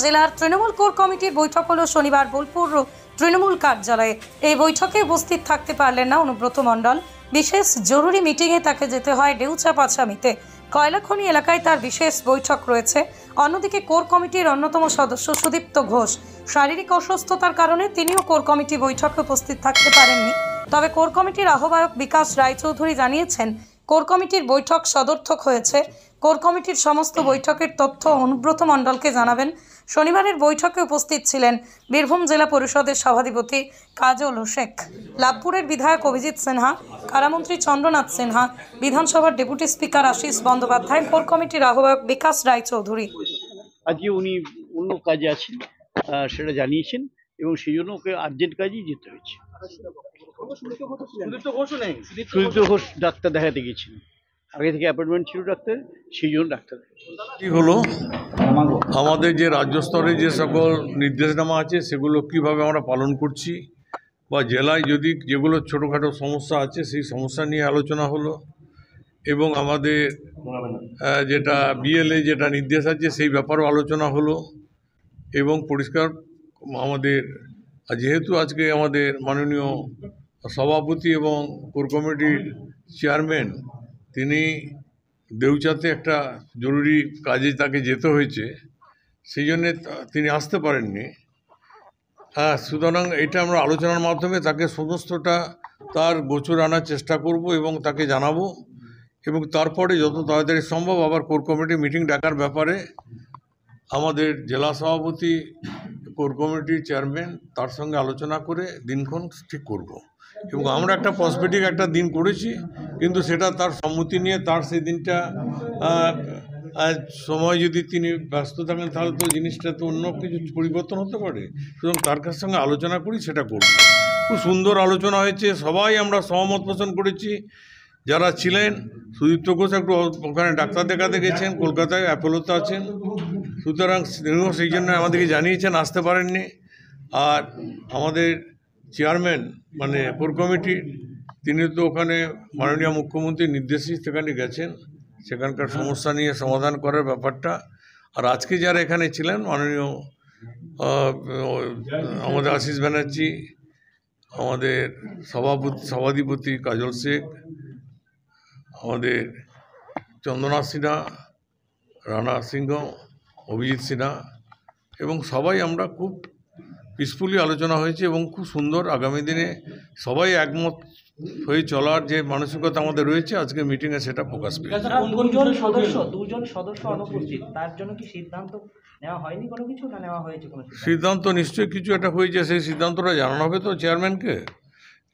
জেলার তৃণমূল কোর কমিটির বৈঠক হলো শনিবার বোলপুর তৃণমূল কার্যালয়ে। এই বৈঠকে উপস্থিত থাকতে পারলেন না অনুব্রত মণ্ডল। বিশেষ জরুরি মিটিংয়ে তাকে যেতে হয় ডেউচা পাছামিতে। কয়লাখনি এলাকায় তার বিশেষ বৈঠক রয়েছে। অন্যদিকে কোর কমিটির অন্যতম সদস্য সুদীপ্ত ঘোষ শারীরিক অসুস্থতার কারণে তিনিও কোর কমিটি বৈঠকে উপস্থিত থাকতে পারেননি। তবে কোর কমিটির আহ্বায়ক বিকাশ রায়চৌধুরী জানিয়েছেন, কোর কমিটির বৈঠক সদর্থক হয়েছে। কোর কমিটির সমস্ত বৈঠকের তথ্য অনুব্রত মণ্ডলকে জানাবেন। শনিবারের বৈঠকে উপস্থিত ছিলেন বীরভূম জেলা পরিষদের সভাধিপতি কাজল শেখ, লাভপুরের বিধায়ক অভিজিৎ সিনহা, কারামন্ত্রী চন্দ্রনাথ সিনহা, বিধানসভার deputy speaker Ashis Bandyopadhyay, core কমিটির আহ্বায়ক বিকাশ রায়চৌধুরী। আজকে উনি অন্য কাজে আছেন, সেটা জানিয়েছেন এবং সেই জন্য ওকে আর্জেন্ট কাজেই যেতে হয়েছে। সুদীপ্ত ঘোষ ডাক্তার দেখাতে গেছেন, আগে থেকে অ্যাপয়েন্টমেন্ট ছিল ডাক্তার, সেই জন্য ডাক্তার কি হলো, আমাদের যে রাজ্য স্তরে যে সকল নির্দেশনামা আছে সেগুলো কিভাবে আমরা পালন করছি, বা জেলায় যদি যেগুলো ছোটোখাটো সমস্যা আছে সেই সমস্যা নিয়ে আলোচনা হলো, এবং আমাদের যেটা বিএলএ যেটা নির্দেশ আছে সেই ব্যাপারেও আলোচনা হলো। এবং পরিষ্কার আমাদের যেহেতু আজকে আমাদের মাননীয় সভাপতি এবং কোর কমিটির চেয়ারম্যান তিনি দেউচাতে একটা জরুরি কাজে তাকে যেতে হয়েছে, সেই জন্যে তিনি আসতে পারেননি। সুতরাং এটা আমরা আলোচনার মাধ্যমে তাকে সমস্তটা তার গোচর আনার চেষ্টা করব এবং তাকে জানাবো, এবং তারপরে যত তাড়াতাড়ি সম্ভব আবার কোর কমিটি মিটিং ডাকার ব্যাপারে আমাদের জেলা সভাপতি, কোর কমিটির চেয়ারম্যান তার সঙ্গে আলোচনা করে দিনক্ষণ ঠিক করব। এবং আমরা একটা পসপেটিক একটা দিন করেছি, কিন্তু সেটা তার সম্মতি নিয়ে তার সেই দিনটা সময় যদি তিনি ব্যস্ত থাকেন তাহলে তো জিনিসটা তো অন্য কিছু পরিবর্তন হতে পারে। সুতরাং তার কাছ সঙ্গে আলোচনা করি, সেটা করব। খুব সুন্দর আলোচনা হয়েছে, সবাই আমরা সহমত পোষণ করেছি। যারা ছিলেন, সুদীপ্ত ঘোষ একটু ওখানে ডাক্তার দেখাতে গেছেন, কলকাতায় অ্যাপোলোতে আছেন, সুতরাং সেই জন্য আমাদেরকে জানিয়েছেন আসতে পারেননি। আর আমাদের চেয়ারম্যান মানে কোর কমিটি তিনি তো ওখানে মাননীয় মুখ্যমন্ত্রীর নির্দেশেই সেখানে গেছেন, সেখানকার সমস্যা নিয়ে সমাধান করার ব্যাপারটা। আর আজকে যারা এখানে ছিলেন মাননীয় আমাদের আশিস ব্যানার্জি, আমাদের সভাধিপতি কাজল শেখ, আমাদের চন্দ্রনাথ সিনহা, রানা সিংহ, অভিজিৎ সিনহা, এবং সবাই আমরা খুব পিসফুলি আলোচনা হয়েছে এবং খুব সুন্দর আগামী দিনে সবাই একমত হয়ে চলার যে মানসিকতা আমাদের রয়েছে আজকে মিটিংয়ে সেটা প্রকাশ পেয়েছে। দুজন সদস্য অনুপস্থিত, তার জন্য কি সিদ্ধান্ত নেওয়া হয়নি কোনো কিছু, না নেওয়া হয়েছে কোনো সিদ্ধান্ত? নিশ্চয়ই কিছু একটা হয়েছে, সেই সিদ্ধান্তটা জানানো হবে তো চেয়ারম্যানকে,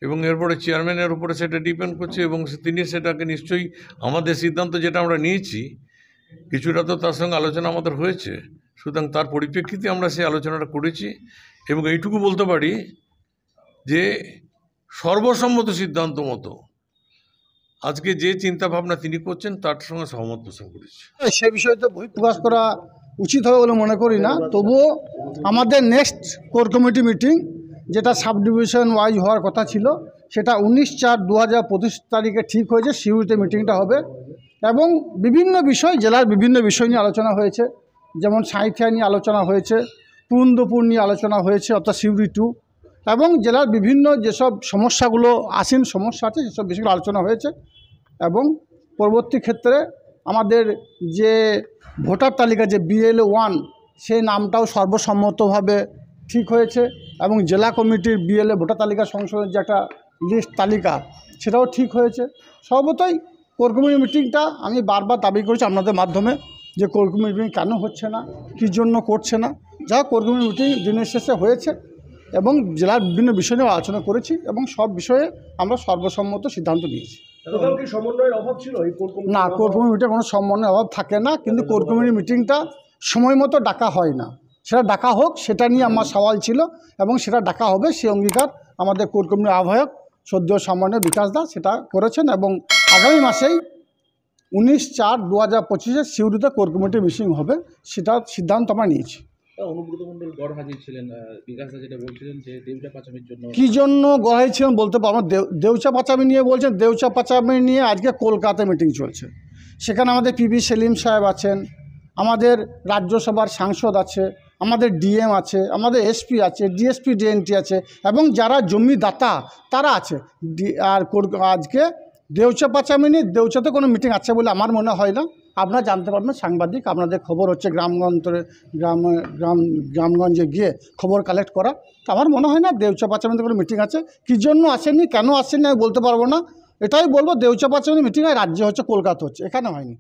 এবং এরপরে চেয়ারম্যানের উপরে সেটা ডিপেন্ড করছে, এবং তিনি সেটাকে নিশ্চয়ই আমাদের সিদ্ধান্ত যেটা আমরা নিয়েছি কিছুটা তো তার সঙ্গে আলোচনা আমাদের হয়েছে, সুতরাং তার পরিপ্রেক্ষিতে আমরা সেই আলোচনাটা করেছি। এবং এইটুকু বলতে পারি যে সর্বসম্মত সিদ্ধান্ত মতো আজকে যে চিন্তা ভাবনা তিনি করছেন তার সঙ্গে সহমত পোষণ করেছি। সে বিষয়ে তো বহিঃপ্রকাশ করা উচিত হবে বলে মনে করি না, তবুও আমাদের নেক্সট কোর কমিটি মিটিং যেটা সাব ডিভিশন ওয়াইজ হওয়ার কথা ছিল সেটা 19/4/2025 তারিখে ঠিক হয়েছে। সিউড়িতে মিটিংটা হবে এবং বিভিন্ন বিষয়, জেলার বিভিন্ন বিষয় নিয়ে আলোচনা হয়েছে, যেমন সাঁইথিয়া নিয়ে আলোচনা হয়েছে, পুরন্দপুর নিয়ে আলোচনা হয়েছে অর্থাৎ সিউড়ি 2, এবং জেলার বিভিন্ন যেসব সমস্যাগুলো আসীন সমস্যা আছে সেসব বিষয়গুলো আলোচনা হয়েছে। এবং পরবর্তী ক্ষেত্রে আমাদের যে ভোটার তালিকা যে BLA 1 সেই নামটাও সর্বসম্মতভাবে ঠিক হয়েছে, এবং জেলা কমিটির BLA ভোটার তালিকা সংশোধনের যে একটা লিস্ট তালিকা সেটাও ঠিক হয়েছে। সর্বতই কোর কমিটি মিটিংটা আমি বারবার দাবি করেছি আপনাদের মাধ্যমে যে কোর কমিটি মিটিং কেন হচ্ছে না, কী জন্য করছে না। যা কোর কমিটি মিটিং দিনের শেষে হয়েছে এবং জেলার বিভিন্ন বিষয় নিয়ে আলোচনা করেছি এবং সব বিষয়ে আমরা সর্বসম্মত সিদ্ধান্ত নিয়েছি। না, কোর কমিটি মিটিংয়ে কোনো সমন্বয়ের অভাব থাকে না, কিন্তু কোর কমিটি মিটিংটা সময় মতো ডাকা হয় না। সেটা ডাকা হোক, সেটা নিয়ে আমার সওয়াল ছিল এবং সেটা ডাকা হবে, সেই অঙ্গীকার আমাদের কোর কমিটির আহ্বায়ক সদ্য সম্মানীয় বিকাশ দা সেটা করেছেন। এবং আগামী মাসেই 19/4/2025 সিউড়িতে কোর কমিটির মিটিং হবে, সেটার সিদ্ধান্ত আমরা নিয়েছি। অনুব্রত মণ্ডল গড় হাজির ছিলেন, বিকাশ দা যেটা বলছিলেন যে দেউচা পাচামির জন্য কী জন্য গড় হাজির বলতে পারবো। দেউচা পাচামি নিয়ে বলছেন, দেউচা পাচামি নিয়ে আজকে কলকাতায় মিটিং চলছে, সেখানে আমাদের PB সেলিম সাহেব আছেন, আমাদের রাজ্যসভার সাংসদ আছে, আমাদের ডিএম আছে, আমাদের এসপি আছে, ডিএসপি ডিএনটি আছে এবং যারা জমিদাতা তারা আছে। আর আজকে দেউচা পাচামিনি দেউচাতে কোনো মিটিং আছে বলে আমার মনে হয় না। আপনারা জানতে পারবেন, সাংবাদিক, আপনাদের খবর হচ্ছে গ্রামগঞ্জে গিয়ে খবর কালেক্ট করা। তো আমার মনে হয় না দেউচা পাচামিনিতে কোনো মিটিং আছে। কী জন্য আসেননি, কেন আসেননি আমি বলতে পারবো না। এটাই বলবো, দেউচা পাচামিনি মিটিং হয় রাজ্যে হচ্ছে, কলকাতা হচ্ছে, এখানে হয়নি।